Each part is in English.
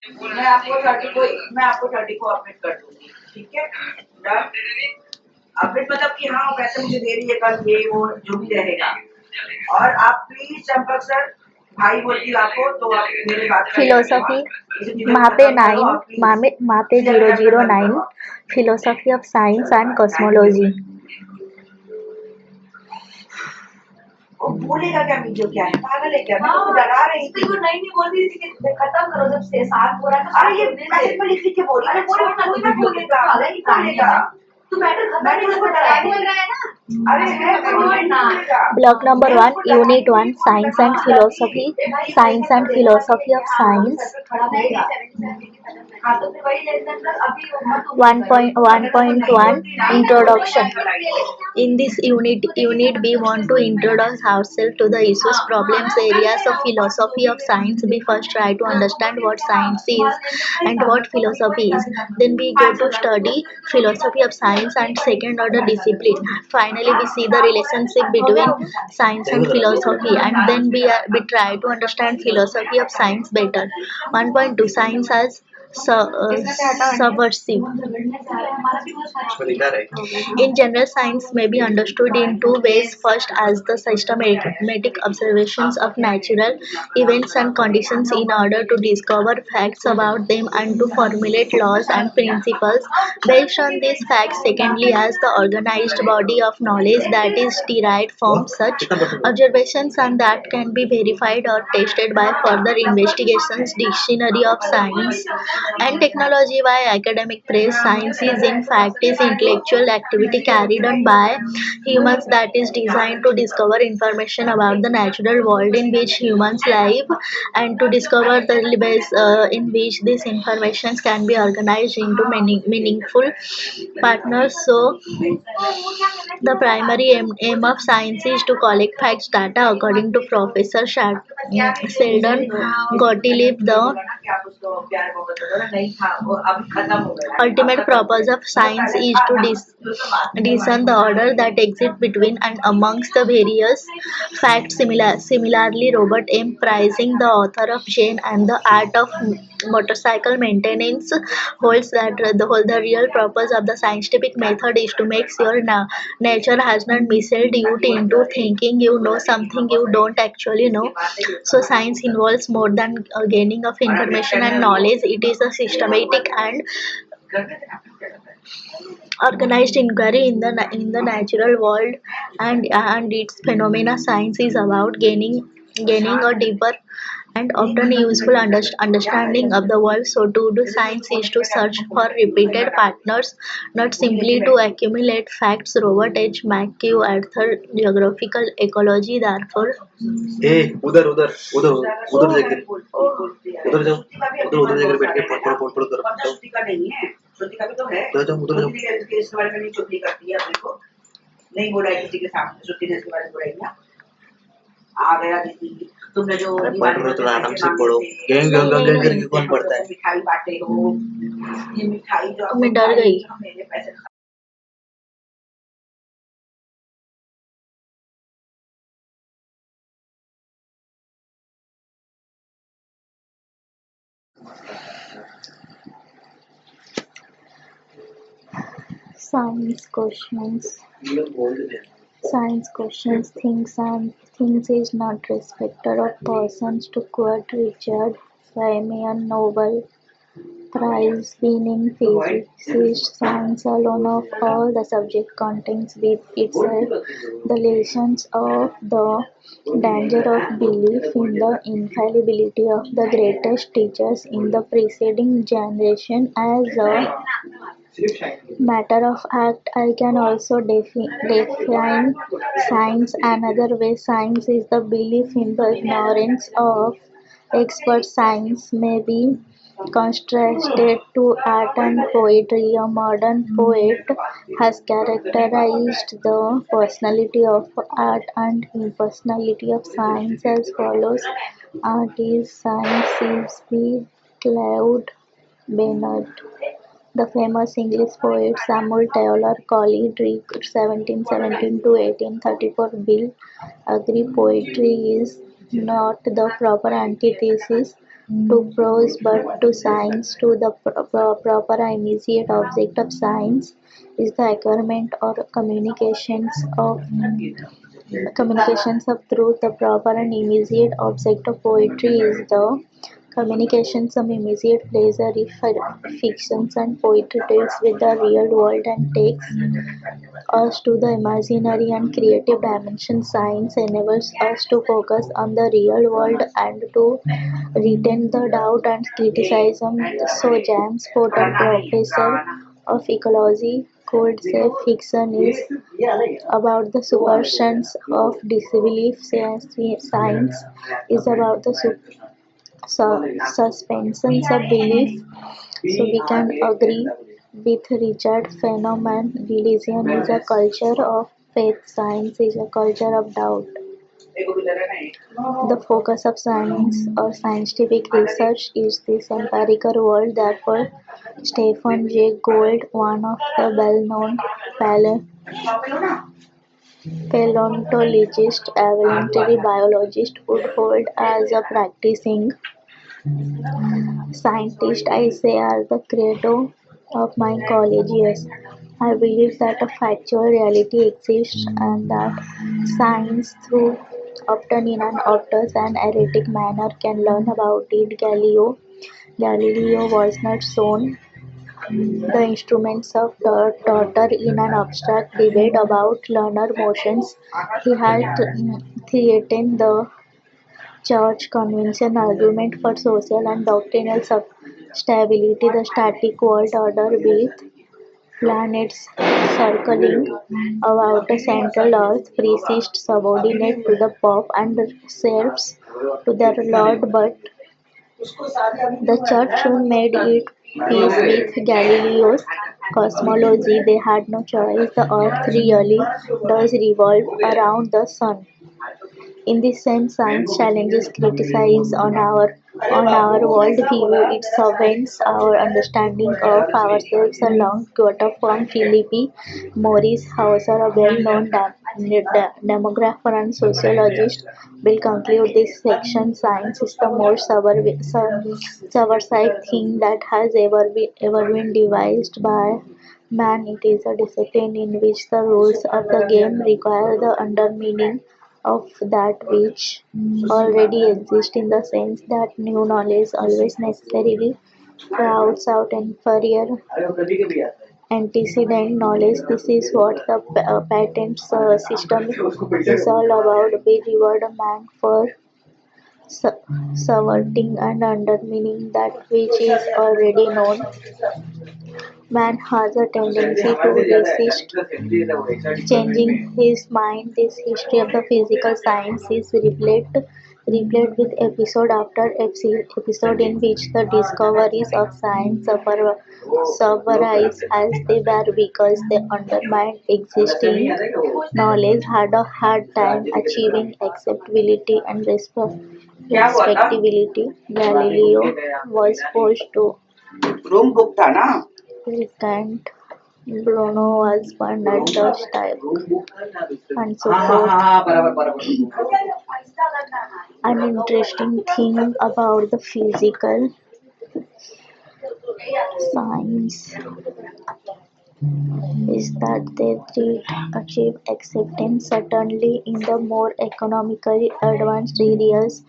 मैं आपको 30 को अपडेट कर दूंगी, ठीक है? डन। अपडेट मतलब कि हाँ पैसे मुझे दे रही है कल, ये वो जो भी रहेगा। और आप प्लीज चंपक सर, भाई बोलती हूँ आपको, तो आप मेरे बात का फिलोसफी मापे 9 मापे 009 philosophy of science and cosmology. वो बोलेगा क्या वीडियो क्या है, पागल है क्या? मैं उसको डरा रही थी। वो नहीं बोल रही थी कि खत्म करो, जब से साथ हो रहा है। अरे ये मैसेज में लिख लिख के बोल रही है, बोलेगा। तू मैटर खत्म नहीं, उसको डरा बोल रहा है ना। अरे है तो बोल ना। Block number 1 unit 1 science and philosophy, science and philosophy of science. 1.1 Introduction. In this unit we want to introduce ourselves to the issues, problems, areas of philosophy of science. We first try to understand what science is and what philosophy is. Then we go to study philosophy of science and second order discipline. Finally, we see the relationship between science and philosophy, and then we try to understand philosophy of science better. 1.2 Science as subversive. In general, science may be understood in two ways. First, as the systematic observations of natural events and conditions in order to discover facts about them and to formulate laws and principles based on these facts. Secondly, as the organized body of knowledge that is derived from such observations and that can be verified or tested by further investigations. Dictionary of Science and Technology by Academic Press. Science is in fact is intellectual activity carried on by humans that is designed to discover information about the natural world in which humans live and to discover the ways in which these informations can be organized into many meaningful partners. So the primary aim of science is to collect facts data according to Professor Sheldon Gottlieb. The ultimate purpose of science is to discern the order that exists between and amongst the various facts. Similarly, Robert M. Pricing, the author of Jane and the Art of Motorcycle Maintenance, holds that the real purpose of the scientific method is to make sure nature has not misled you into thinking you know something you don't actually know. So, science involves more than gaining of information and knowledge. It is a systematic and organized inquiry in the natural world and its phenomena. Science is about gaining a deeper and often useful understanding of the world. So, to do science is to search for repeated partners, not simply to accumulate facts. Robert H. McHugh, author, Geographical Ecology, therefore. ए उधर उधर उधर उधर जाकर उधर जाओ उधर उधर जाकर बैठ के पढ़ करो श्रुति का नहीं है, श्रुति का भी तो है। उधर जाओ इसके बारे में नहीं चुगली करती है अपने को, नहीं बोला है किसी के सामने, श्रुति ने इसके बारे में बोला है ना। आ गया दीदी, तुमने जो पढ़ थोड़ा आराम से पढ़ो। गैंग गैंग गैंग करके कौन पढ़ता है? मिठाई बांटे हो, ये मिठाई जो मैं डर गई। मेरे पैसे Science questions. Science questions things is not respecter of persons. To quote Richard Feynman, Nobel Prize winning physicist, science alone of all the subject contains with itself the lessons of the danger of belief in the infallibility of the greatest teachers in the preceding generation. As a matter of fact, I can also define science another way. Science is the belief in the ignorance of experts. Science may be contrasted to art and poetry. A modern poet has characterized the personality of art and impersonality of science as follows. Art is science is be Claude Bernard. The famous English poet Samuel Taylor Coleridge (1717 to 1834) will agree poetry is not the proper antithesis to prose but to science, to the proper immediate object of science is the acquirement or communications of truth. The proper and immediate object of poetry is the communications of immediate pleasure. If fictions and poetry deals with the real world and takes us to the imaginary and creative dimension, science enables us to focus on the real world and to retain the doubt and criticism. So James Potter, professor of ecology, could say fiction is about the superstitions of disbelief. Science is about the suspensions of belief. So we can agree with Richard Feynman. Religion is a culture of faith. Science is a culture of doubt. The focus of science or scientific research is this empirical world. Therefore, Stephen Jay Gould, one of the well-known paleontologists, evolutionary biologist, would hold as a practicing scientist. I say as the credo of my college years. I believe that a factual reality exists and that science, through often in an obtuse and erratic manner, can learn about it. Galileo was not shown the instruments of torture in an abstract debate about lunar motions. He had threatened the church convincing argument for social and doctrinal stability, the static world order with planets circling about a central earth, priests subordinate to the pope and serfs to their lord, but the church soon made it peace with Galileo's cosmology. They had no choice. The earth really does revolve around the sun. In this sense, science challenges criticize on our worldview. It subvents our understanding of ourselves. A long quote from Philip Morris Hauser, a well-known demographer and sociologist, will conclude this section. Science is the most subversive thing that has ever been devised by man. It is a discipline in which the rules of the game require the undermining of that which already exists, in the sense that new knowledge always necessarily crowds out inferior antecedent knowledge. This is what the patent system is all about. We reward a man for subverting and undermining that which is already known. Man has a tendency to resist changing his mind. This history of the physical science is replete with episode after episode in which the discoveries of science summarize as they were because they undermined existing knowledge, had a hard time achieving acceptability and respectability. Galileo was forced to recant. Bruno was burned at the stake, and so forth. An interesting thing about the physical science is that they did achieve acceptance. Certainly in the more economically advanced areas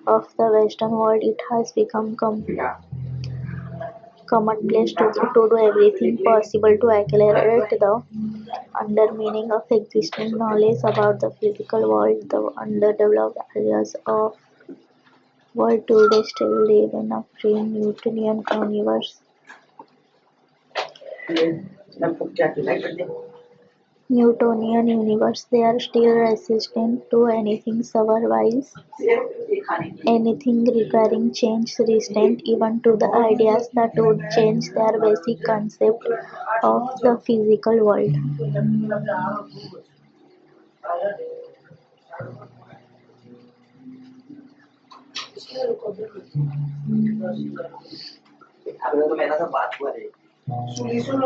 of the Western world, it has become commonplace to do everything possible to accelerate the undermining of existing knowledge about the physical world. The underdeveloped areas of world today still live in a pre-Newtonian universe. Newtonian universe, they are still resistant to anything otherwise, anything requiring change, resistant even to the ideas that would change their basic concept of the physical world.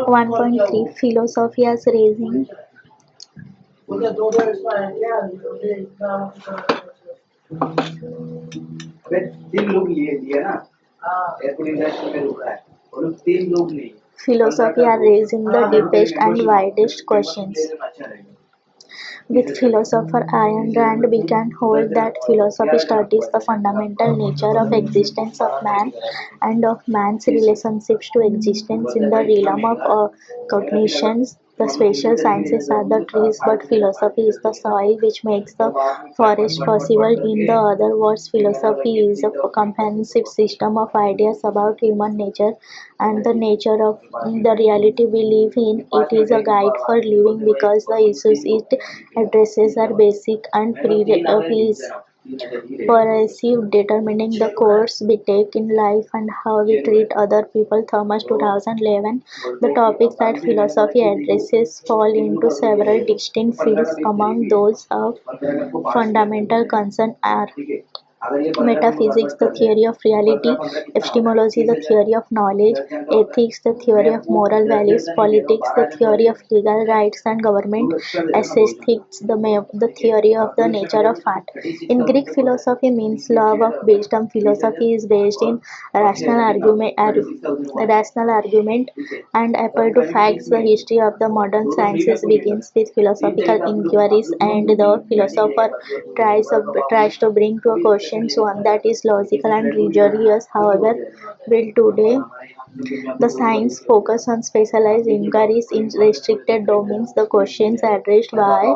One point three philosophy as raising अबे 3 लोग लिए ना airport industry में रुका है वो लोग 3 लोग नहीं Philosophy are raising the deepest and widest questions. With philosopher Ayn Rand, we can hold that philosophy studies the fundamental nature of existence of man and of man's relationships to existence in the realm of cognitions. The spatial sciences are the trees, but philosophy is the soil which makes the forest possible. In the other words, philosophy is a comprehensive system of ideas about human nature and the nature of the reality we live in. It is a guide for living because the issues it addresses are basic and pervasive, determining the course we take in life and how we treat other people. Thomas 2011. The topics that philosophy addresses fall into several distinct fields. Among those of fundamental concern are metaphysics, the theory of reality; epistemology, the theory of knowledge; ethics, the theory of moral values; politics, the theory of legal rights and government; aesthetics, the theory of the nature of art. In Greek, philosophy means love of wisdom. Philosophy is based in rational argument and appeal to facts. The history of the modern sciences begins with philosophical inquiries, and the philosopher tries to bring to a question one that is logical and rigorous. However, will today the science focus on specialized inquiries in restricted domains. The questions addressed by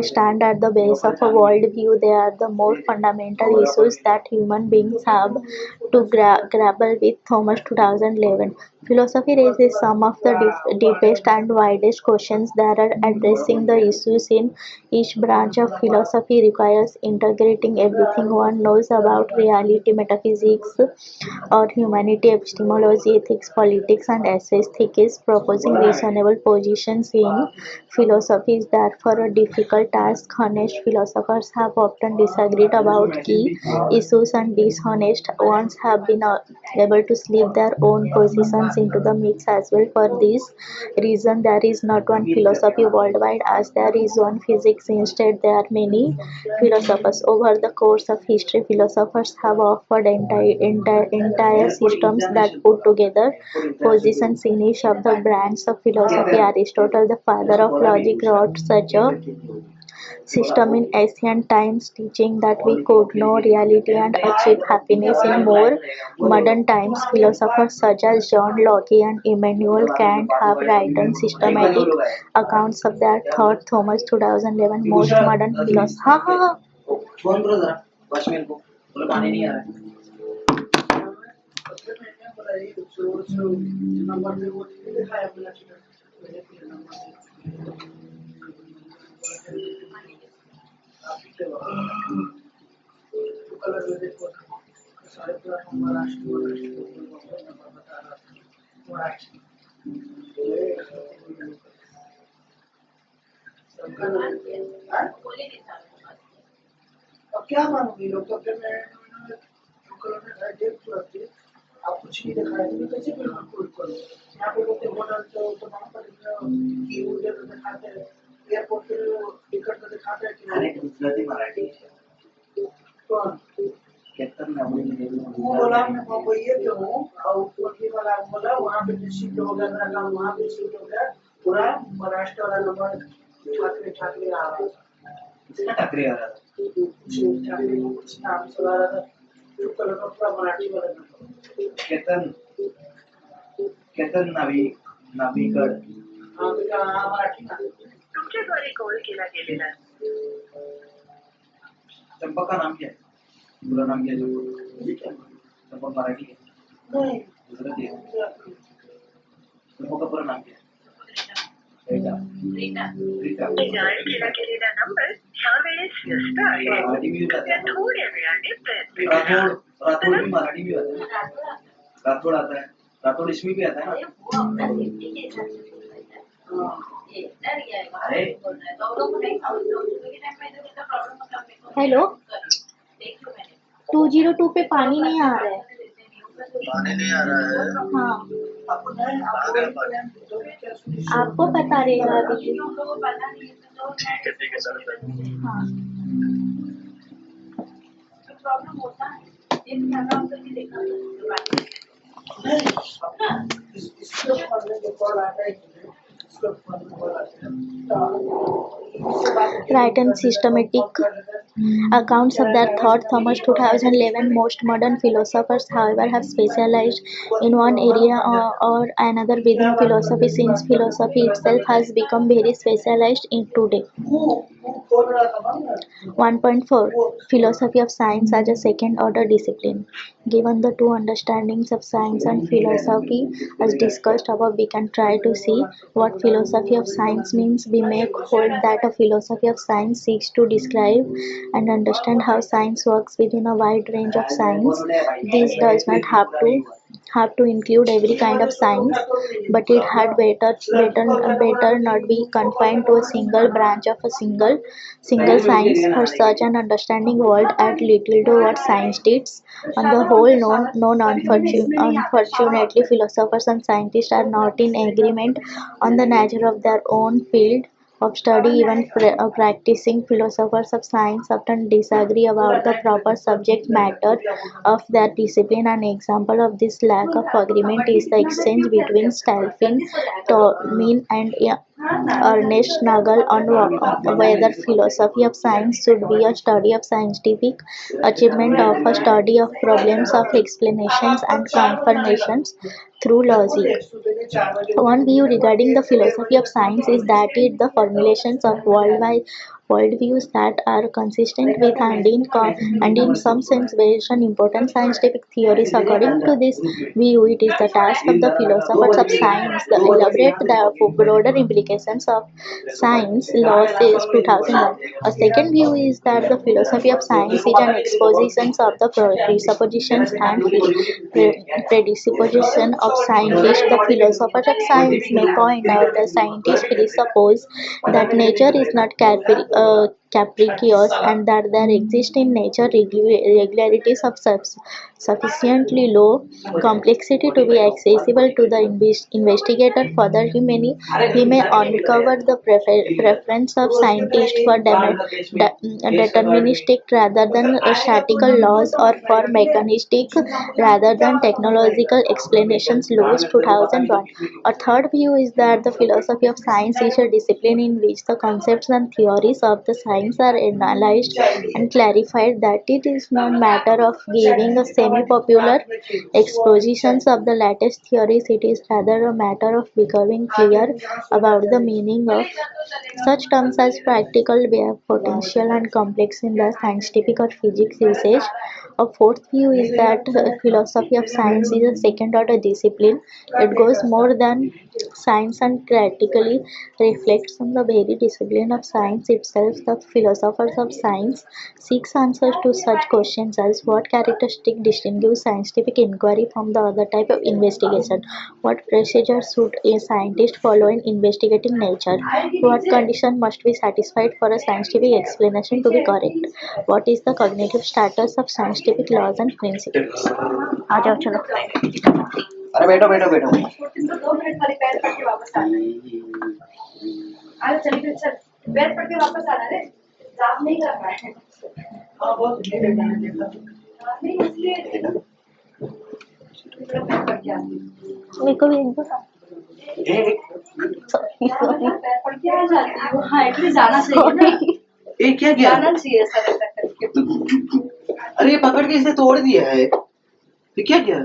stand at the base of a worldview. They are the more fundamental issues that human beings have to grapple with. Thomas 2011. Philosophy raises some of the deepest and widest questions that are addressing the issues in each branch of philosophy requires integrating everything one knows about reality, metaphysics, or humanity, epistemology, ethics, politics, and aesthetics. Proposing reasonable positions in philosophy is therefore a difficult task. Honest philosophers have often disagreed about key issues, and dishonest ones have been able to slip their own positions into the mix as well. For this reason, there is not one philosophy worldwide as there is one physics. Instead, there are many philosophers. Over the course of history, philosophers have offered entire systems that put together positions in each of the branches of philosophy. Aristotle, the father of logic, wrote such a system in ancient times, teaching that we could know reality and achieve happiness. In more modern times, philosophers such as John Locke and Immanuel Kant have written systematic accounts of their thought. Thomas 2011. Most modern philosophers. Phone करो जरा watchman को बोलो पानी नहीं आ रहा है अब क्या मानोगी लोग तो फिर मैं आप कुछ नहीं दिखाए तो कैसे बिल्कुल करो यहाँ पे बोलते होटल तो वहाँ पर की उधर तो दिखाते हैं एयरपोर्ट पे टिकट तो दिखाते हैं कि अरे गुजराती मराठी कौन वो बोला मैं वही है क्यों और कोटी वाला बोला वहाँ पे शिफ्ट हो गया मेरा काम वहाँ पे शिफ्ट हो गया पूरा महाराष्ट्र वाला नंबर ठाकरे आ रहा था किसका ठाकरे आ रहा था ठाकरे को कुछ नाम सुना रहा था जो कलर का पूरा मराठी वाला केतन नाविकड मराठी ना तुमच्याद्वारे कॉल केला गेलेला चंपा का नाम क्या है पूरा नाम क्या है चंपा मराठी है नहीं गुजराती है चंपा का पूरा नाम क्या है रीता जारी केला गेलेला नंबर ह्यावेळेस व्यस्त आहे कृपया थोड्या वेळाने प्रयत्न करा राठौड़ भी मराठी भी आता है राठौड़ आता है राठौड़ इसमें भी आता है ना हेलो 202 पे पानी नहीं आ रहा है पानी नहीं आ रहा है हाँ आपको पता रहेगा अभी ठीक है सर हाँ प्रॉब्लम होता है ये कैमरा ऑन करके देखा इसको पढ़ने के कॉल आता है इसको पढ़ने कॉल आता है तो इससे बात Write and systematic accounts of their thought. Thomas 2011. Most modern philosophers, however, have specialized in one area or another within philosophy, since philosophy itself has become very specialized in today. वो बोल रहा था ना 1.4 Philosophy of Science as a second order discipline. Given the two understandings of science and philosophy as discussed above, we can try to see what philosophy of science means. We may hold that a philosophy of science seeks to describe and understand how science works within a wide range of science. This does not have to include every kind of science, but it had better not be confined to a single branch of a single science. For such an understanding, world add little to what science teaches. On the whole, unfortunately, philosophers and scientists are not in agreement on the nature of their own field of study. Even practicing philosophers of science often disagree about the proper subject matter of their discipline. An example of this lack of agreement is the exchange between Stephen Tolmin and Ernest Nagel on whether philosophy of science should be a study of scientific achievement or a study of problems of explanations and confirmations through logic. One view regarding the philosophy of science is that it the formulations of worldviews that are consistent with and in some sense based on important scientific theories. According to this view, it is the task of the philosophers of science to elaborate the broader implications of science law, says 2001. A second view is that the philosophy of science is an exposition of the presuppositions and predisposition of scientists. The philosophers of science may point out that scientists presuppose that nature is not capricious and that there exist in nature regularities of sufficiently low complexity to be accessible to the investigator. Further, he may uncover the preference of scientists for deterministic rather than statical laws, or for mechanistic rather than technological explanations. Lewis 2001. A third view is that the philosophy of science is a discipline in which the concepts and theories of the science are analyzed and clarified, that it is not matter of giving a semi-popular expositions of the latest theories. It is rather a matter of becoming clear about the meaning of such terms as practical, potential, and complex in the scientific or physics usage. A fourth view is that philosophy of science is a second order discipline. It goes more than science and critically reflects on the very discipline of science itself. The philosophers of science seeks answers to such questions as what characteristic distinguish scientific inquiry from the other type of investigation, what procedures should a scientist follow in investigating nature, what condition must be satisfied for a scientific explanation to be correct, what is the cognitive status of scientific laws and principles. आ जाओ चलो. अरे बैठो बैठो बैठो 2 minute खाली पैर पड़ के वापस आना है अरे चलिए चल पैर पड़ के वापस आना रे जाम नहीं करना है हाँ बहुत धीरे गाने देखा नहीं इसलिए पैर पड़ के आती मेरे को भी एक दो. पैर पड़ के आ जाती है हाँ एटलीस्ट जाना चाहिए ना ये क्या किया जाना चाहिए ऐसा ऐसा करके अरे ये पकड़ के इसे तोड़ दिया है ये क्या किया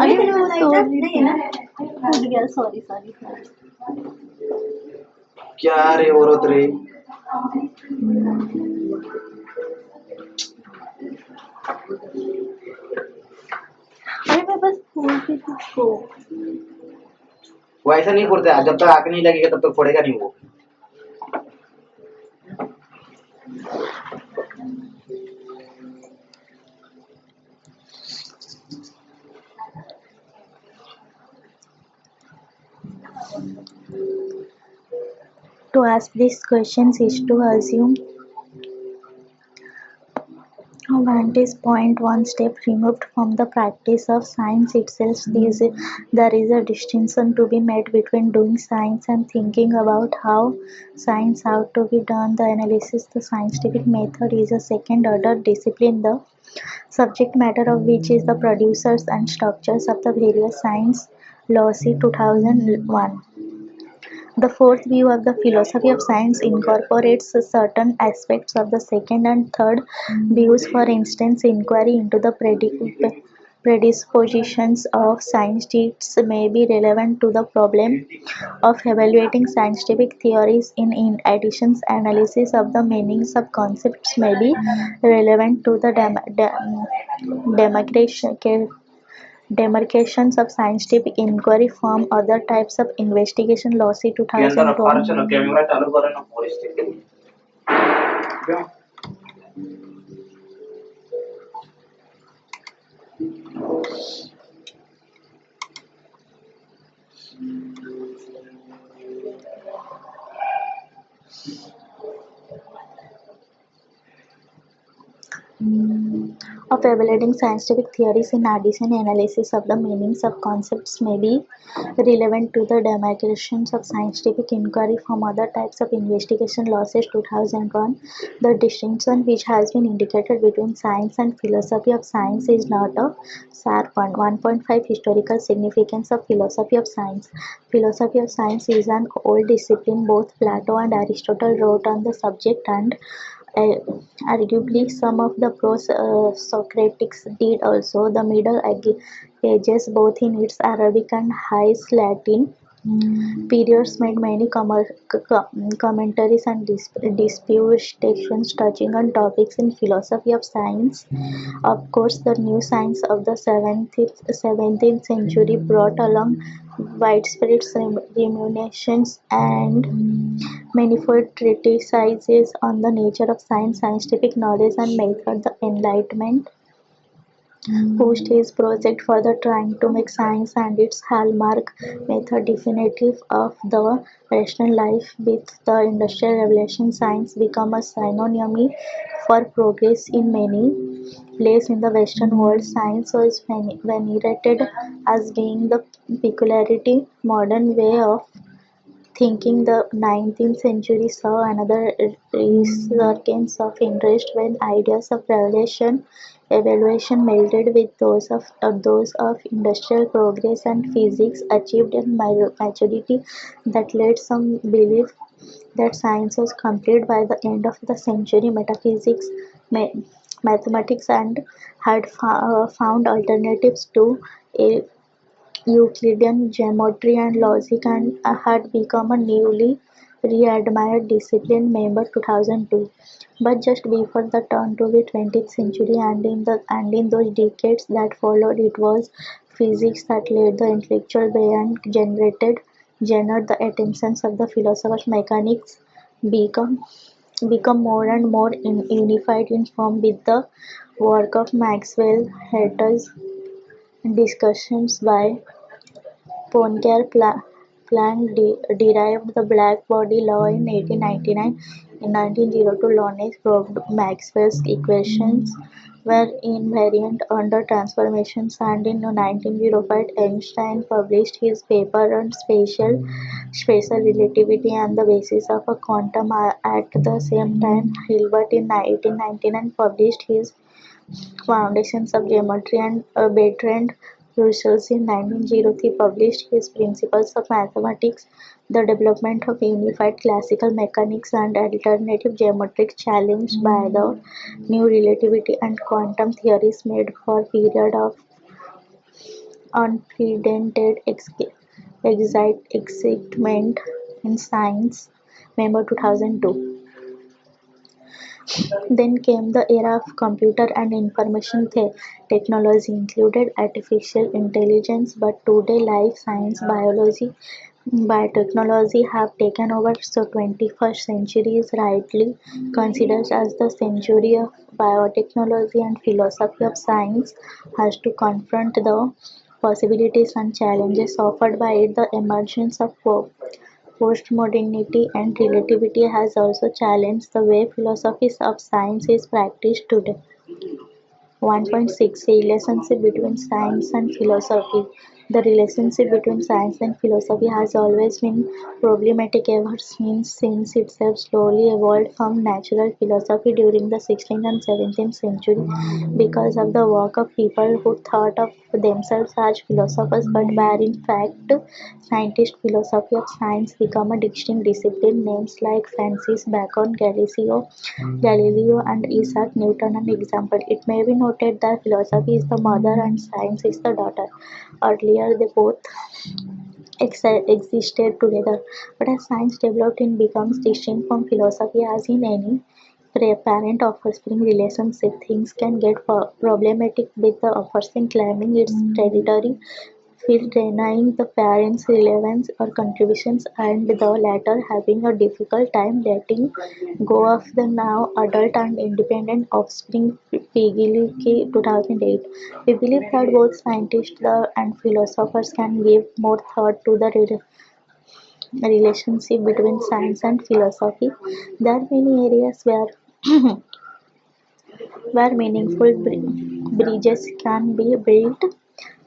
अरे वो तोड़ दी थी ना, टूट गया. सॉरी. क्या रे औरत रे अरे मैं बस फोड़ती थी उसको. वो ऐसा नहीं फोड़ता जब तक आग नहीं लगेगा तब तक फोड़ेगा नहीं वो To ask these questions is to assume vantage point one step removed from the practice of science itself, there is a distinction to be made between doing science and thinking about how science ought to be done. The analysis, the scientific method, is a second order discipline, the subject matter of which is the producers and structures of the various science law. See 2001. The fourth view of the philosophy of science incorporates certain aspects of the second and third views, for instance, inquiry into the predispositions of scientists may be relevant to the problem of evaluating scientific theories. In addition, analysis of the meanings of concepts may be relevant to the demarcations of scientific inquiry from other types of investigation. Lawsuit के अंदर अखबार 2012. चलो camera चालू करो ना परिस्थिति क्यों Of evaluating scientific theories. In addition, analysis of the meanings of concepts may be relevant to the demarcations of scientific inquiry from other types of investigation. Lawsuit 2001. The distinction which has been indicated between science and philosophy of science is not a sharp one. 1.5 Historical significance of philosophy of science. Philosophy of science is an old discipline. Both Plato and Aristotle wrote on the subject, and arguably some of the Socratics did also. The Middle Ages, both in its Arabic and High Latin periods, made many commentaries and disputations touching on topics in philosophy of science. Of course, the new science of the 17th century brought along widespread remunitions and manifold treatises on the nature of science, scientific knowledge and method. The Enlightenment pushed his project further, trying to make science and its hallmark method definitive of the rational life. With the Industrial Revolution, science became a synonym for progress. In many places in the Western world, science was venerated as being the peculiarly modern way of thinking. The 19th century saw another resurgence of interest when ideas of evaluation melded with those of industrial progress and physics achieved a maturity that led some believe that science was complete by the end of the century. Metaphysics, mathematics, and had found alternatives to a Euclidean geometry and logic, and had become a newly re-admired discipline. Member 2002. But just before the turn to the 20th century, and in those decades that followed, it was physics that led the intellectual way and generated the attentions of the philosophers. Mechanics become more and more unified in form with the work of Maxwell. Hertz discussions by Poincare. Planck derived the black-body law in 1899. In 1902, Lorentz proved Maxwell's equations were invariant under transformations, and in 1905, Einstein published his paper on special relativity and the basis of a quantum. At the same time, Hilbert in 1899 published his Foundations of Geometry, and Bertrand Russell in 1903 published his Principles of Mathematics. The development of unified classical mechanics and alternative geometric challenged by the new relativity and quantum theories made for a period of unprecedented excitement in science. Member 2002. Then came the era of computer and information technology, included artificial intelligence, but today life science, biology, biotechnology have taken over. So 21st century is rightly considered as the century of biotechnology, and philosophy of science has to confront the possibilities and challenges offered by it. The emergence of postmodernity and relativity has also challenged the way philosophy of science is practiced today. 1.6 Relationship between science and philosophy. The relationship between science and philosophy has always been problematic ever since itself slowly evolved from natural philosophy during the 16th and 17th century because of the work of people who thought of themselves as philosophers but were in fact scientists. Philosophy of science became a distinct discipline. Names like Francis Bacon, Galileo and Isaac Newton an example. It may be noted that philosophy is the mother and science is the daughter. Earlier, they both existed together, but as science developed, it becomes distinct from philosophy. As in any parent offspring relationship, things can get problematic with the offspring claiming its territory, feel denying the parents' relevance or contributions, and the latter having a difficult time letting go of the now adult and independent offspring. Piggy 2008. We believe that both scientists and philosophers can give more thought to the relationship between science and philosophy. There are many areas where meaningful bridges can be built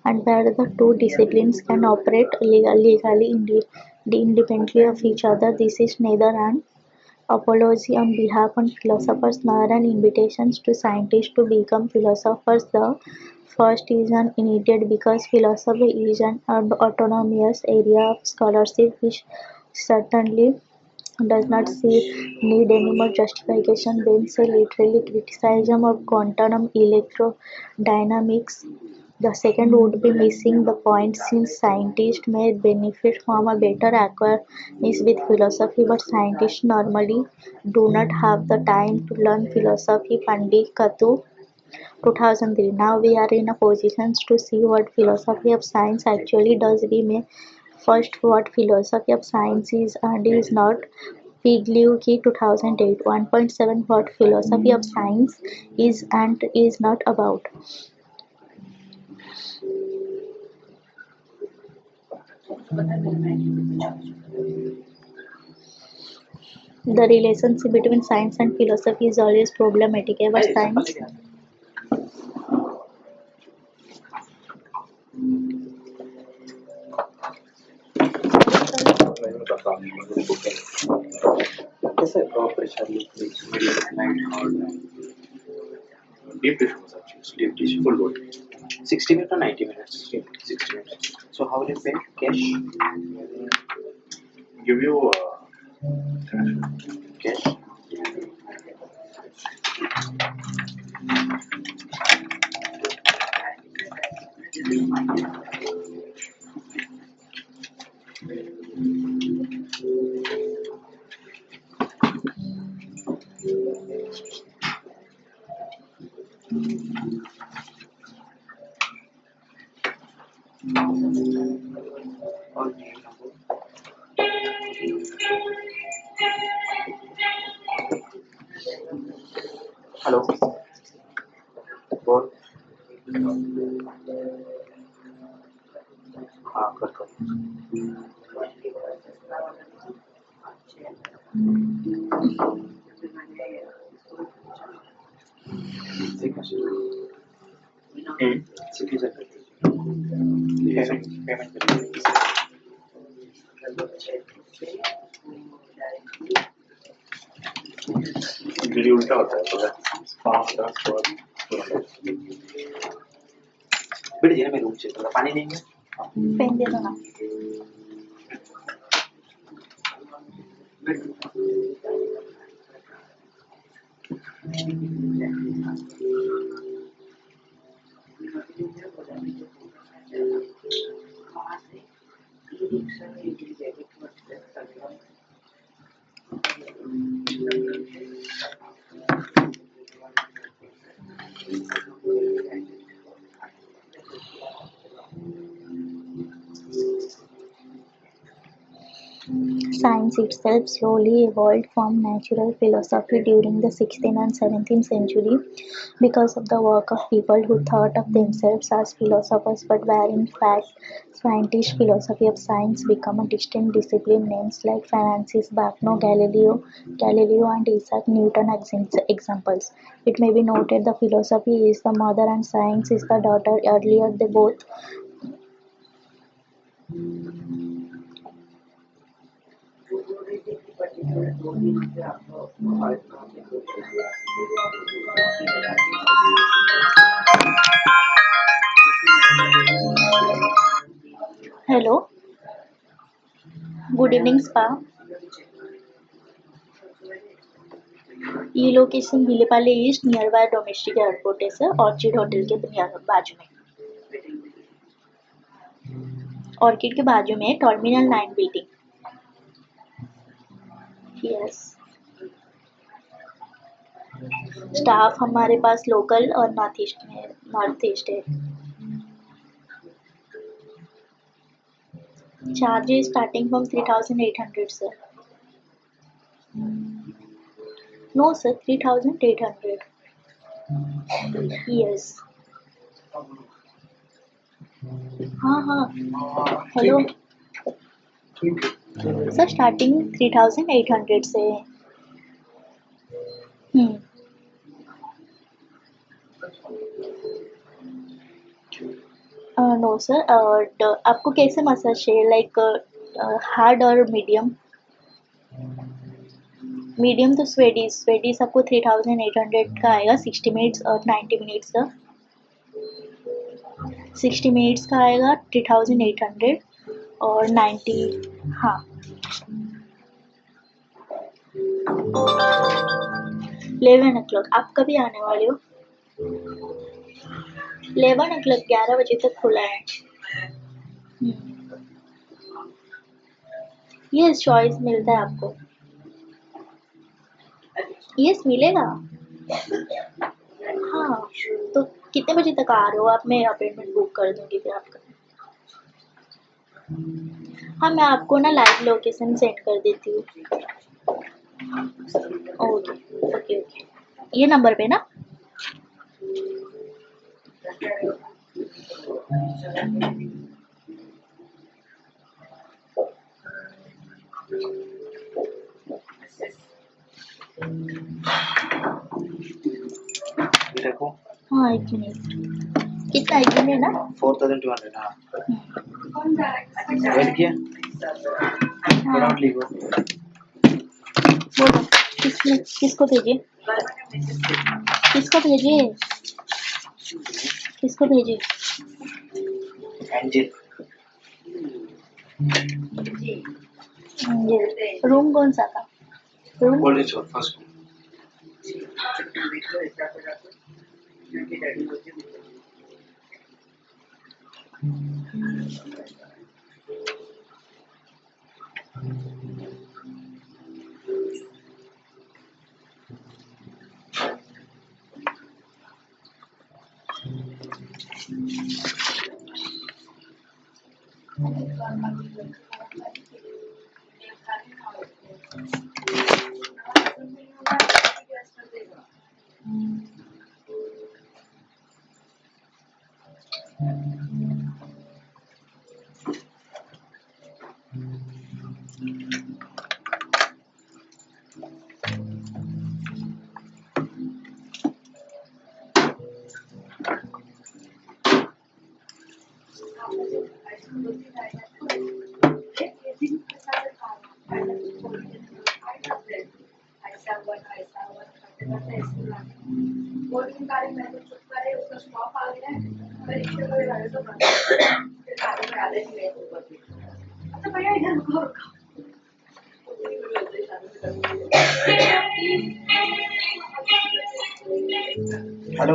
and where the two disciplines can operate legally independently of each other. This is neither an apology on behalf of philosophers nor an invitation to scientists to become philosophers. The first is an needed because philosophy is an autonomous area of scholarship which certainly does not need any more justification than say literally criticism of quantum electrodynamics. The second would be missing the point since scientists may benefit from a better acquaintance with philosophy, but scientists normally do not have the time to learn philosophy. Pandit Katu 2003. Now we are in a position to see what philosophy of science actually does. We may first what philosophy of science is and is not. Pigliucci 2008. 1.7 What philosophy of science is and is not about. The relationship between science and philosophy is always problematic. Ever science कैसा है proper शादी Deep tissue massage. Deep tissue full body. 60 minutes or 90 minutes? 60 minutes. So how will you pay? Cash? Give you Cash? और hello बोल हाँ कर citizen payment मेरी उल्टा होता है तो 5 10 बेटे जी ना मैं रूम से थोड़ा पानी देंगे पेन दे दो ना. Science itself slowly evolved from natural philosophy during the 16th and 17th century because of the work of people who thought of themselves as philosophers but were in fact scientists. Philosophy of science became a distinct discipline. Names like Francis Bacon, Galileo and Isaac Newton are examples. It may be noted the philosophy is the mother and science is the daughter. Earlier they both Hello, good evening spa. ये location Vile Parle east nearby domestic airport है sir, Orchid hotel के बाजू में, orchid के बाजू में terminal 9 building. Yes, staff हमारे पास लोकल और नॉर्थ ईस्ट है। Charges starting from 3800 sir. No sir, 3800। Yes, हाँ हेलो सर, स्टार्टिंग 3800 से है। नो सर, आपको कैसे मसाज चाहिए, लाइक हार्ड और मीडियम? मीडियम तो स्वेडिश आपको 3800 का आएगा, 60 मिनट्स और 90 मिनट्स का। 60 मिनट्स का आएगा 3800 और 90, हाँ 11 o'clock। आप कभी आने वाले हो? 11 o'clock, 11 बजे तक खुला है। यस, चॉइस मिलता है आपको। यस, मिलेगा। हाँ, तो कितने बजे तक आ रहे हो आप? मैं अपॉइंटमेंट बुक कर दूंगी फिर आपका। हाँ, मैं आपको ना लाइव लोकेशन सेंड कर देती हूँ। ओके ओके ओके, ये नंबर पे ना? देखो हाँ, 1 मिनट। कितना? 1 मिनट ना? 4200। हाँ, वेट किया हाँ, लिखो। बोलो किसको भेजे? किसको भेजे? किसको भेजे? एंजिल रूम कौन सा था? रूम बोले छोड़ फर्स्ट। हेलो,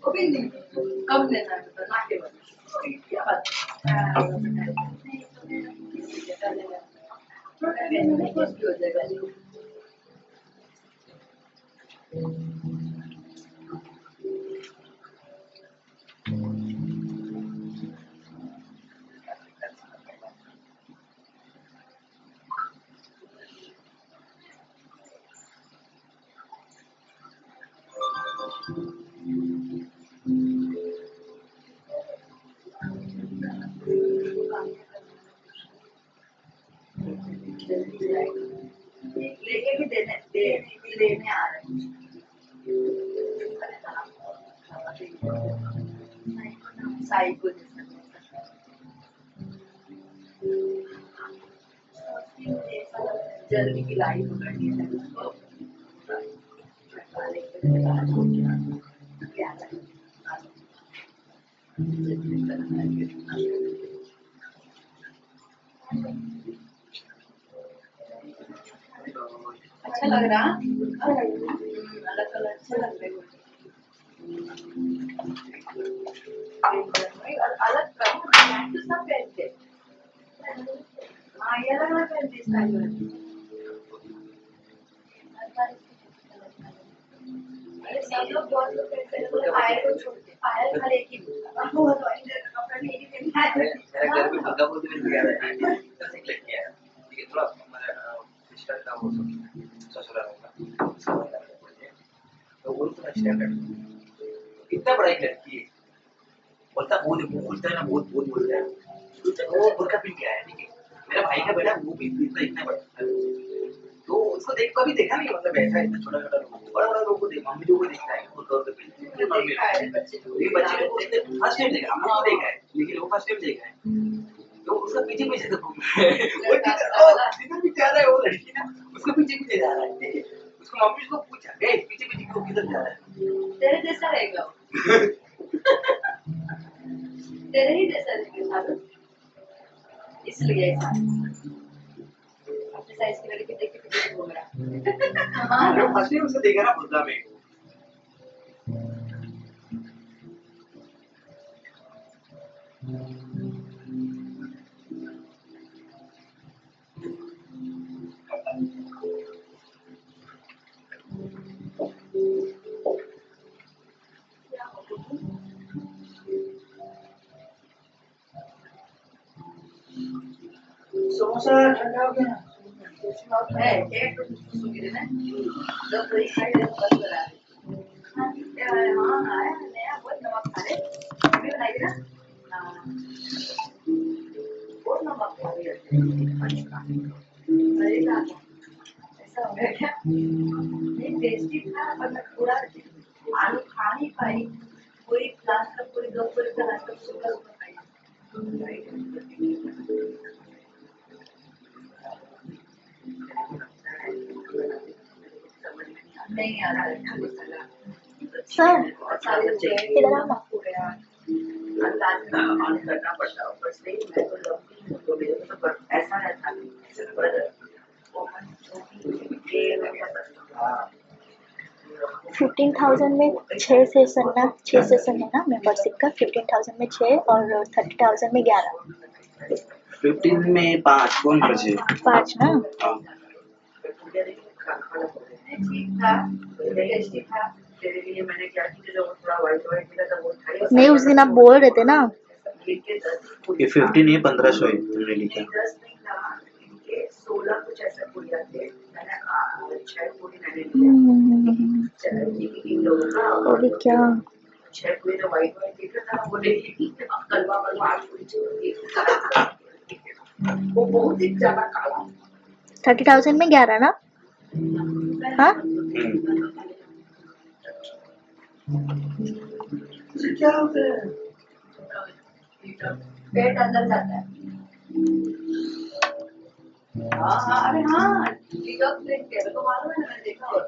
वो भी नहीं कम देना है तो ना केवल क्या बात हो जाएगा लेके भी लेने आ रहे हैं साई को जल्दी की लाइट पकड़नी है उसको अच्छा लग रहा अलग कलर अच्छा लग रहा है अलग तो सब पहनते हाँ ये अलग अलग पहनते स्टाइल सब लोग बहुत लोग पहनते हैं तो पायल को छोड़ते पायल खाली एक ही वो तो कपड़ा भी एक ही मेरा घर में दुर्गा पूजा में गया था दस एक लड़की है ठीक है थोड़ा हमारा सिस्टर का वो ससुराल होगा तो वो थोड़ा स्टैंडर्ड इतना बड़ा एक लड़की है बोलता बोलता है ना बहुत बहुत बोलता है वो बुर्का पहन के आया ठीक है मेरा भाई का बेटा वो भी इतना बड़ा तो उसको देख कभी देखा नहीं मतलब ऐसा इतना छोटा छोटा लोग बड़ा बड़ा लोग को देख मम्मी लोग को देखता है वो दौड़ के पहनते हैं मम्मी ये बच्चे को फर्स्ट टाइम देखा हमने तो देखा है लेकिन वो फर्स्ट टाइम देखा है तो उसका पीछे पीछे से घूम रहा है वो जिधर भी जा रहा है वो लड़की ना उसको पीछे पीछे जा रहा है ठीक है उसको मम्मी उसको पूछा ए पीछे पीछे क्यों किधर जा रहा है तेरे जैसा रहेगा तेरे ही जैसा रहेगा इसलिए ऐसा अपने साइज की लड़की देख के पीछे घूम रहा हाँ फर्स्ट टाइम उसे देखा ना बुर्का में समोसा ठंडा हो गया है एक सुबह में जब कोई खाई दे बस करा हाँ आया नया बहुत नमक खा रहे अभी बनाई ना बहुत नमक खा रही है अरे का ऐसा हो गया क्या नहीं टेस्टी था पर मैं पूरा आलू खा नहीं पाई पूरी क्लास का पूरी दो पूरी क्लास का सुबह सुबह खाई नहीं आ रहा है मसाला सर बच्चे इधर आओ ना। अंदाज ऑन करना पड़ता है ऊपर से मैं तो लौकी हूँ तो मेरे को तो ऐसा रहता है पर हाँ 15,000 में 6 सेशन है ना मेंबरशिप का 15,000 में 6 और 30,000 में 11 15 में 5 कौन बचे 5 ना ठीक था टेस्टी था तेरे लिए मैंने क्या की जो थोड़ा वाइट वाइट मिला था वो खाई नहीं उस दिन आप बोल रहे थे ना ये 15 ये 1500 है तुमने लिखा 10 नहीं था इनके 16 कुछ ऐसा पूरी आते मैंने कहा 6 पूरी मैंने लिया चलो तीन लोगों का और भी क्या 6 पूरी जो वाइट वाइट देखा था वो लेके कलवा कलवा आज पूरी छोड़ी वो बहुत ही ज्यादा काला 30,000 में 11 ना हाँ क्या होता है पेट अंदर जाता है हाँ अरे हाँ डिटॉक्स ड्रिंक है तो मालूम है ना मैंने देखा होता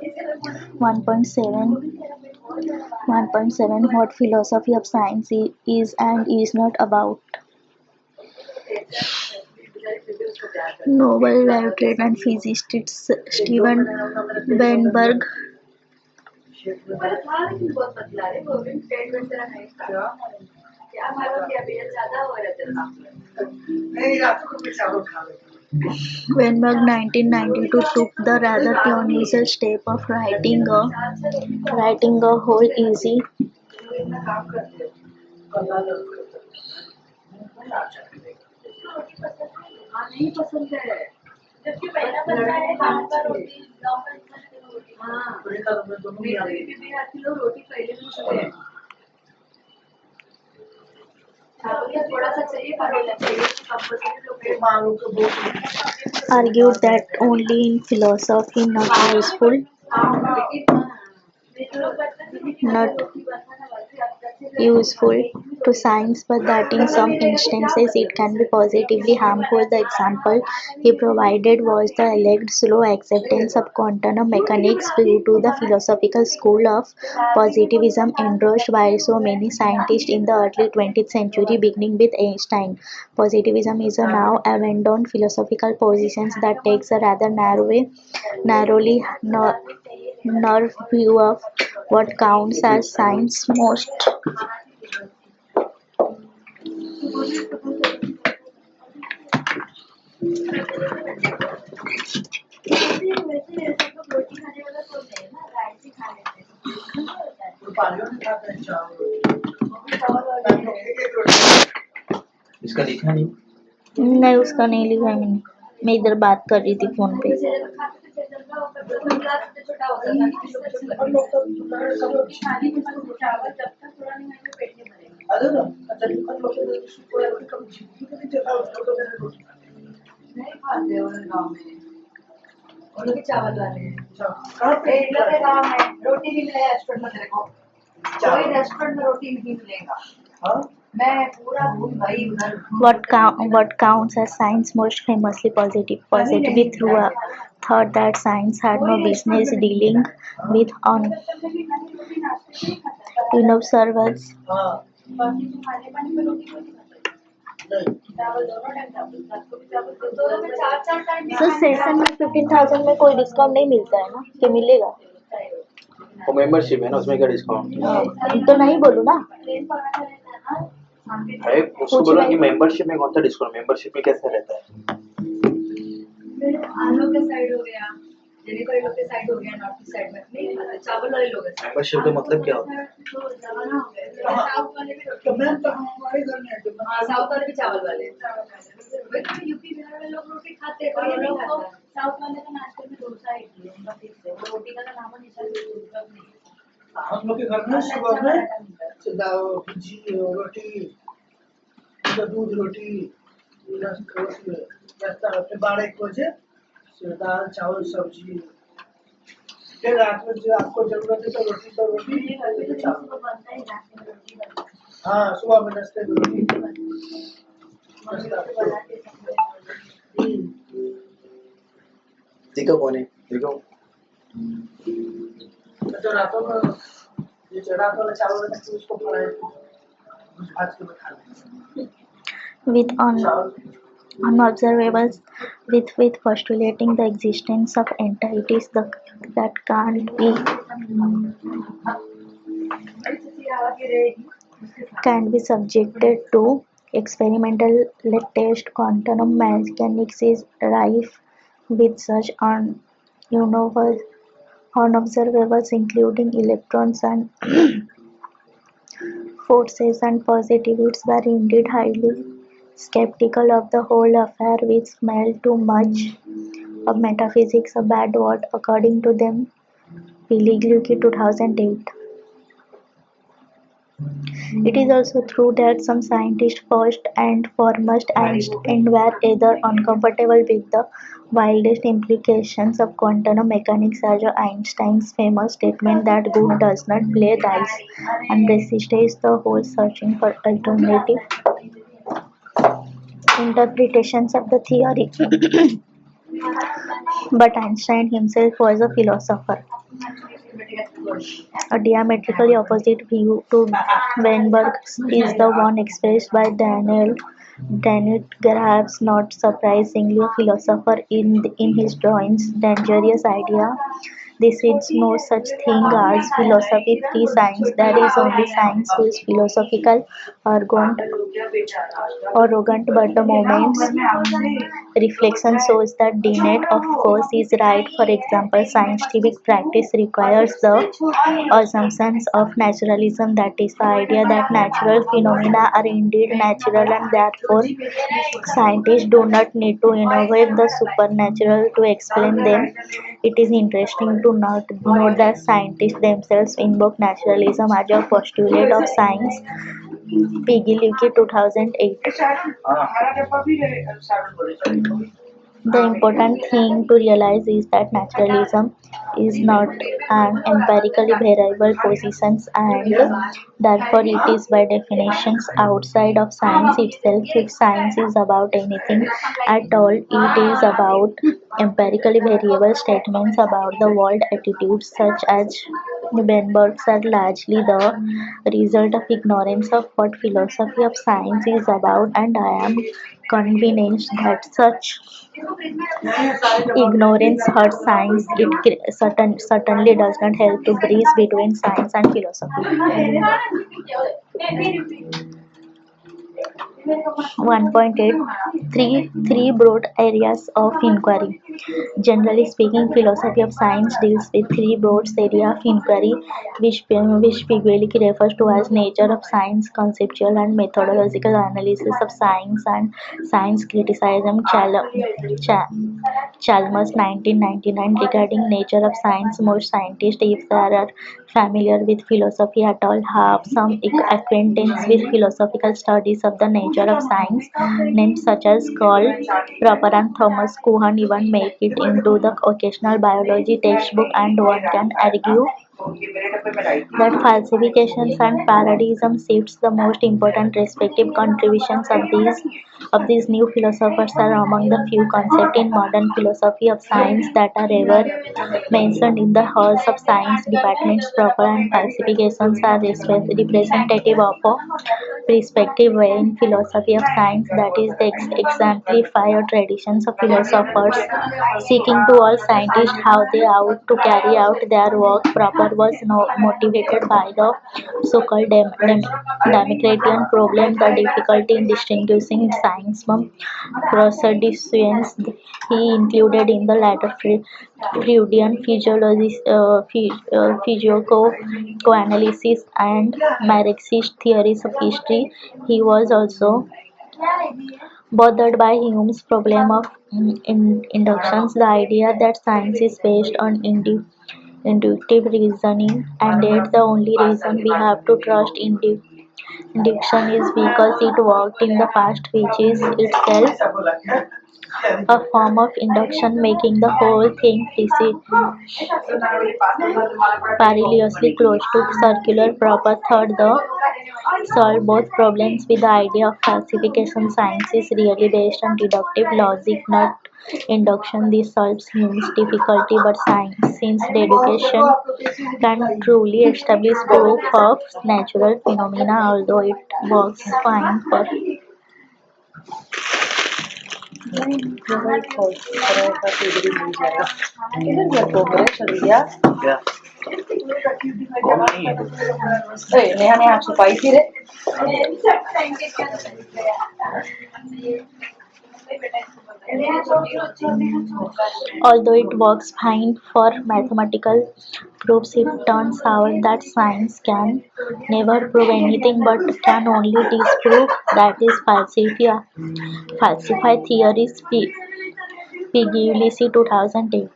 1.7 what philosophy of science is and is not about Nobel laureate and physicist Steven Weinberg क्षेत्र पर में था लेकिन बहुत पतला है वो भी पेट में तेरा है क्या क्या हमारा diabetes ज्यादा हो रहा है तेरा नहीं रात को मैं चावल खा लेता Weinberg 1992 took the rather pioneer step of writing a whole easy तुम इतना काम करते हो कल्ला लग करता नहीं अच्छा हाँ नहीं पसंद है जबकि पहला बनता है बाहर का रोटी गाँव का इतना रोटी हाँ पूरे का मैं दोनों मेरे में बीबी भी आती लोग रोटी पहले में खाते हैं चावल का थोड़ा सा चाहिए करेला चाहिए कंपल्सरी लोग ये मालूम को बहुत argued that only in philosophy not useful to science, but that in some instances it can be positively harmful. The example he provided was the alleged slow acceptance of quantum mechanics due to the philosophical school of positivism endorsed by so many scientists in the early 20th century, beginning with Einstein. Positivism is a now abandoned philosophical position that takes a rather narrowly nerve view of what counts as science most. वैसे सब लोग रोटी खाने वाला तो नहीं है ना rice ही खा लेते हैं पालियों में खाते हैं चावल चावल और एक रोटी इसका लिखा नहीं नहीं, उसका नहीं लिखा है मैंने। मैं इधर बात कर रही थी फोन पे। छोटा होता था और लोग तो दोपहर सब लोग खाने के बाद चावल जब तक थोड़ा नहीं खाएंगे पेट नहीं भरेगा अरे ना अच्छा और लोग तो सुपर है कम जीती के नहीं देखा उसको तो मैंने रोटी नहीं खाते उन गाँव में उन लोग के चावल वाले हैं कहाँ पे इन लोग के गाँव में रोटी भी मिलेगा रेस्टोरेंट में तेरे को कोई रेस्टोरेंट में रोटी नहीं मिलेगा हाँ मैं पूरा भूल गई उधर What counts as science most famously positively thought that science had no business dealing with unobservables. हाँ बाकी तो खाने पानी में रोटी कोई नहीं खाता नहीं चावल दोनों टाइम चावल रात को भी चावल दोनों में चार टाइम सर सेशन में 15,000 में कोई डिस्काउंट नहीं मिलता है ना कि मिलेगा? वो मेंबरशिप है ना उसमें क्या डिस्काउंट तो नहीं बोलूँ ना। प्लेन पराठा रहता है ना अरे उसको बोलो कि मेंबरशिप में कौन सा डिस्काउंट मेंबरशिप में कैसे रहता है आलू के साइड हो गया जेनेकर लोग के साइड हो गया नॉर्थ ईस्ट साइड में नहीं खाता चावल वाले लोग हैं मेंबरशिप का मतलब क्या होता है तो जमाना हो गया साउथ वाले भी रोटी तो मैं तो हमारे घर में है तो हाँ साउथ वाले भी चावल वाले वही यूपी बिहार वाले लोग रोटी खाते हैं कोई नहीं खाता साउथ वाले का नाश्ते में डोसा इडली उनका फिक्स है वो रोटी का तो नाम निशान नहीं हम लोग के घर में सुबह में दाल भुजी रोटी दूध रोटी नाश्ता करते 12-1 बजे दाल चावल सब्जी फिर रात में जो आपको जरूरत है तो रोटी चावल बनता है नाश्ते में रोटी बनता है हाँ सुबह में नाश्ते में रोटी देखो कौन है देखो तो रातों में ये जो रात वाला चावल है तो उसको फ्राई भाज के खा लेते With unobservables, with postulating the existence of entities that can be subjected to experimental test. Quantum mechanics is rife with such unobservables, including electrons and forces, and positivists were indeed highly skeptical of the whole affair, which smelled too much of metaphysics, a bad word, according to them. Billy Glucky, 2008. It is also true that some scientists, first and foremost Einstein, were either uncomfortable with the wildest implications of quantum mechanics, as Einstein's famous statement that good does not play dice, and resisted the whole searching for alternative interpretations of the theory. But Einstein himself was a philosopher. A diametrically opposite view to Weinberg's is the one expressed by Daniel Graves, not surprisingly a philosopher in his drawings. Dangerous idea This is no such thing as philosophy-free science. There is only science who is philosophical, arrogant, but the moment reflection shows that Dennett, of course, is right. For example, scientific practice requires the assumptions of naturalism, that is, the idea that natural phenomena are indeed natural and therefore scientists do not need to innovate the supernatural to explain them. It is interesting to note that scientists themselves invoke naturalism as a postulate of science. Peggy Luke, 2008. The important thing to realize is that naturalism is not an empirically verifiable position, and therefore it is by definition outside of science itself. If science is about anything at all, it is about empirically variable statements about the world. Attitudes such as Benberg's are largely the result of ignorance of what philosophy of science is about, and I am convinced that such ignorance hurts science. It certainly does not help to bridge between science and philosophy. 1.8 three broad areas of inquiry. Generally speaking, philosophy of science deals with three broad areas of inquiry, which Pigwalik refers to as nature of science, conceptual and methodological analysis of science, and science criticism. Chalmers, 1999. Regarding nature of science, most scientists, if they are familiar with philosophy at all, have some acquaintance with philosophical studies of the nature of science. Names such as Karl Popper and Thomas Kuhn even make it into the occasional biology textbook, and one can argue that falsifications and paradigm shifts, the most important respective contributions of these new philosophers, are among the few concepts in modern philosophy of science that are ever mentioned in the halls of science departments. Proper and falsifications are representative of a perspective way in philosophy of science, that is, they exemplify a traditions of philosophers seeking to all scientists how they ought to carry out their work. Proper was motivated by the so-called Democritian problem, the difficulty in distinguishing science from pseudoscience. He included in the latter Freudian physico-analysis and Marxist theories of history. He was also bothered by Hume's problem of inductions, the idea that science is based on inductive reasoning, and that the only reason we have to trust induction is because it worked in the past, which is itself a form of induction, making the whole thing perilously close to circular. Proper thought the solve both problems with the idea of falsification. Science is really based on deductive logic, not induction. This solves Hume's difficulty, but science, since deduction can truly establish proof of natural phenomena, although it works fine for क्या कौन नहीं है नेहा नेहा छुपाई थी रे Although it works fine for mathematical proofs, it turns out that science can never prove anything but can only disprove, that is, falsify theories. Piggy 2008.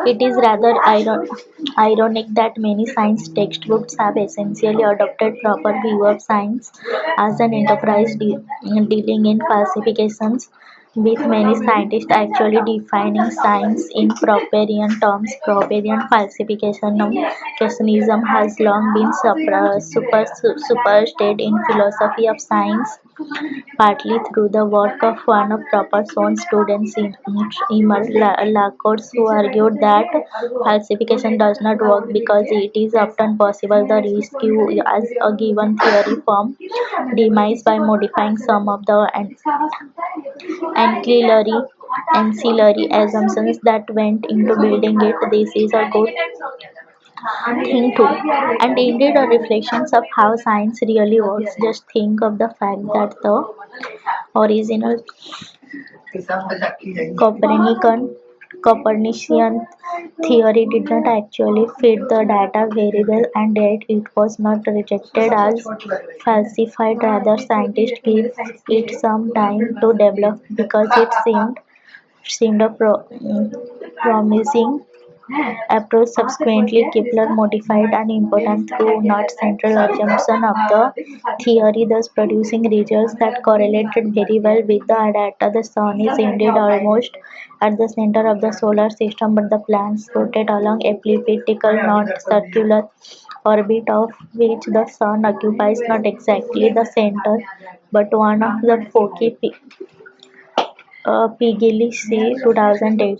It is rather ironic that many science textbooks have essentially adopted proper view of science as an enterprise dealing in falsifications, with many scientists actually defining science in Popperian terms. Popperian falsificationism has long been superseded in philosophy of science, partly through the work of one of Popper's own students, Emer Lacroix, who argued that falsification does not work because it is often possible to rescue as a given theory from demise by modifying some of the ancillary ancillary assumptions that went into building it. This is a good thing too, and indeed a reflections of how science really works. Just think of the fact that the original Copernican theory did not actually fit the data very well, and yet it was not rejected as falsified. Rather, scientists gave it some time to develop because it seemed a promising approach. Subsequently, Kepler modified an important though not central assumption of the theory, thus producing results that correlated very well with the data. The Sun is indeed almost at the center of the solar system, but the planets rotate along a elliptical, not circular orbit, of which the Sun occupies not exactly the center, but one of the foci. Piggy C. 2008.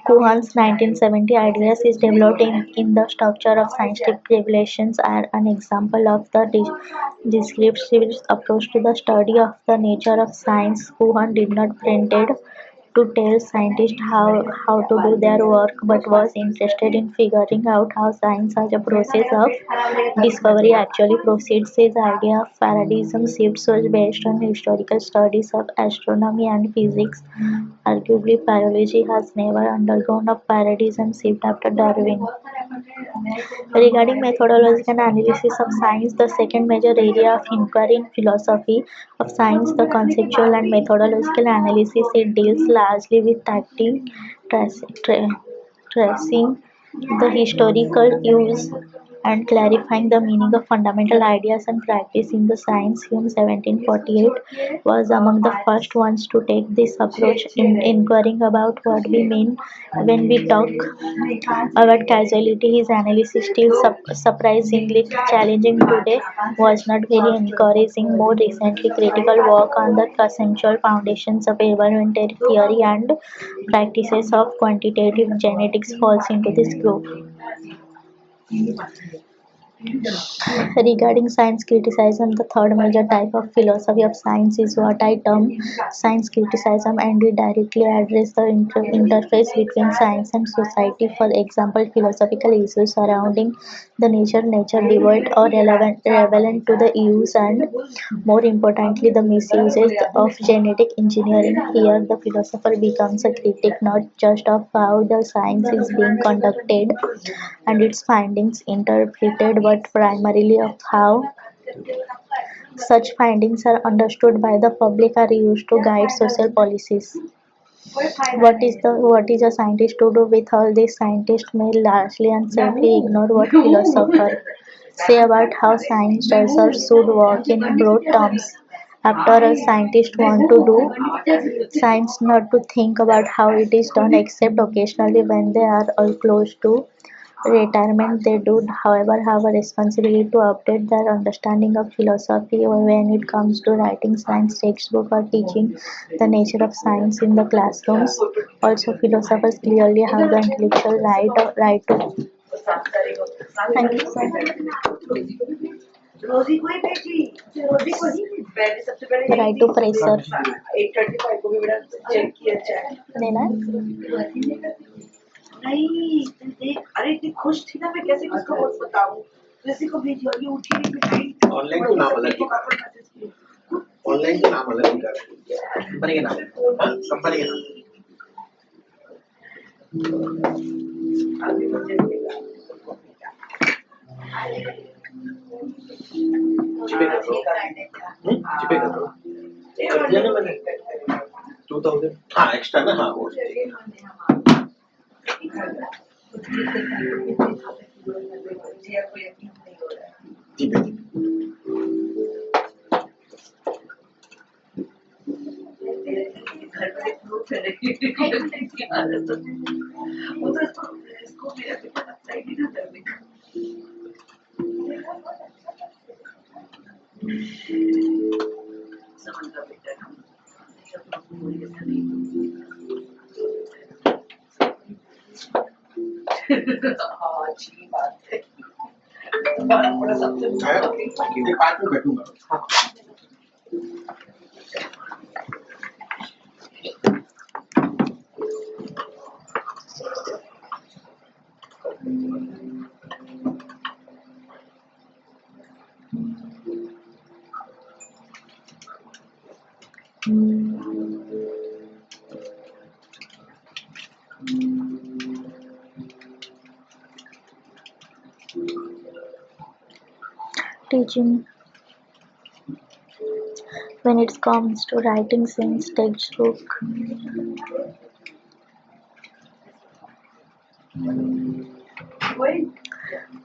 Kuhan's 1970 ideas is developed in the structure of scientific revelations are an example of the descriptive approach to the study of the nature of science. Kuhan did not pretend to tell scientists how to do their work, but was interested in figuring out how science as a process of discovery actually proceeds. His idea of paradigm shifts was based on historical studies of astronomy and physics. Arguably, biology has never undergone a paradigm shift after Darwin. Regarding methodological analysis of science, the second major area of inquiry in philosophy of science, the conceptual and methodological analysis, it deals largely with tracing the historical use and clarifying the meaning of fundamental ideas and practice in the science. Hume 1748 was among the first ones to take this approach in inquiring about what we mean when we talk about causality. His analysis, still surprisingly challenging today, was not very encouraging. More recently, critical work on the conceptual foundations of evolutionary theory and practices of quantitative genetics falls into this group. Regarding science criticism, the third major type of philosophy of science is what I term science criticism, and it directly addresses the interface between science and society. For example, philosophical issues surrounding the nature debate or relevant to the use and, more importantly, the misuses of genetic engineering. Here, the philosopher becomes a critic not just of how the science is being conducted and its findings interpreted, but primarily of how such findings are understood by the public or used to guide social policies. What is a scientist to do with all this? Scientists may largely and safely ignore what philosophers say about how science does or should work in broad terms. After all, scientists want to do science, not to think about how it is done, except occasionally when they are all close to retirement. They do, however, have a responsibility to update their understanding of philosophy when it comes to writing science textbook or teaching the nature of science in the classrooms. Also, philosophers clearly have the intellectual right to. Thank you, sir. रोजी को ही भेजी रोजी को ही मैंने सबसे पहले Right to praise, sir. 8:35 को भी मेरा चेक किया चैट देना है? नहीं देख अरे इतनी खुश थी ना मैं कैसे उसको बताऊं किसी को भेजी और ये उठी नहीं बिठाई ऑनलाइन तो नाम अलग ही ऑनलाइन तो नाम अलग ही कर कंपनी के नाम कंपनी के नाम अभी मुझे मिलेगा जीपे कर दो दिया ना मैंने 2000 हाँ एक्स्ट्रा ना हाँ वो जीपे घर पर एक ग्रुप है वो तो इसको मेरा बेटा लगता ही नहीं ना करने का समझता बेटा ना जब पूरी ऐसा नहीं हाँ अच्छी बात है बड़ा सबसे मैं पार्ट में बैठूंगा हाँ Teaching. When it comes to writing science textbook,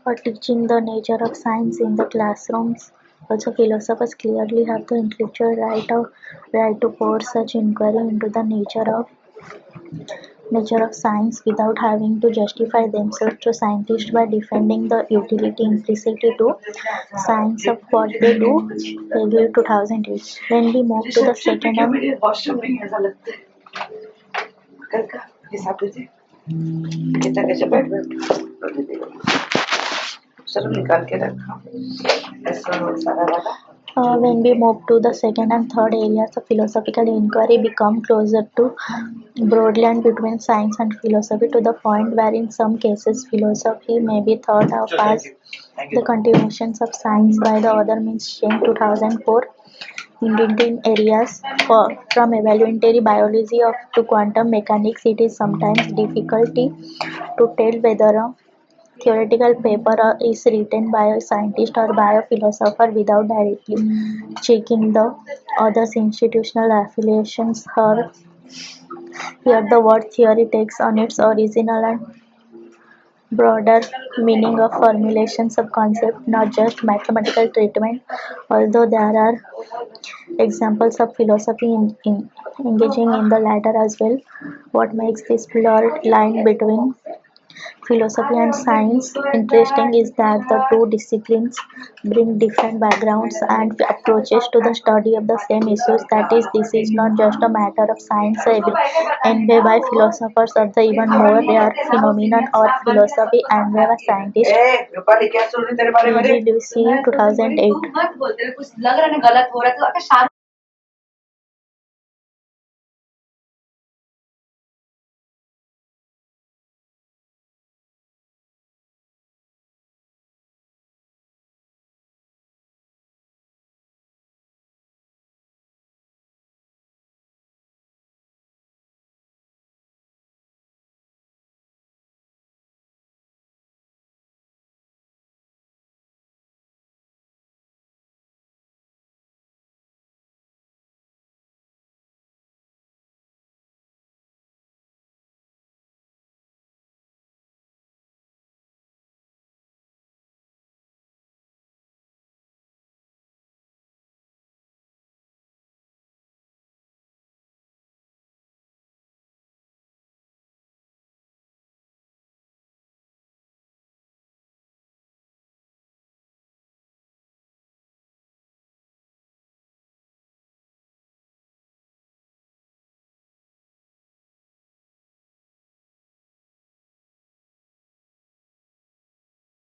or teaching the nature of science in the classrooms. Also, philosophers clearly have the intellectual right to force such inquiry into the nature of science without having to justify themselves to scientists by defending the utility implicitly to science of what they do. February 2008. When we move to the second and मेरे washroom में ऐसा लगता है कल का हिसाब दीजिए कितना कैसे बैठ सर निकाल के रखा ऐसा सारा वाला when we move to the second and third areas of philosophical inquiry become closer to broadland between science and philosophy to the point where in some cases philosophy may be thought of as the continuations of science. By the other means, Sheng 2004 in areas from evolutionary biology to quantum mechanics, it is sometimes difficulty to tell whether a theoretical paper is written by a scientist or by a philosopher without directly checking the other's institutional affiliations. Here the word theory takes on its original and broader meaning of formulations of concept, not just mathematical treatment, although there are examples of philosophy engaging in the latter as well. What makes this blurred line between philosophy and science interesting is that the two disciplines bring different backgrounds and approaches to the study of the same issues. That is, this is not just a matter of science envy by philosophers of the even more rare phenomenon or philosophy envy by scientists. Rupali क्या सुन रही तेरे बारे में Lucy 2008. मत बोलते कुछ लग रहा है ना गलत हो रहा है तो शाहरुख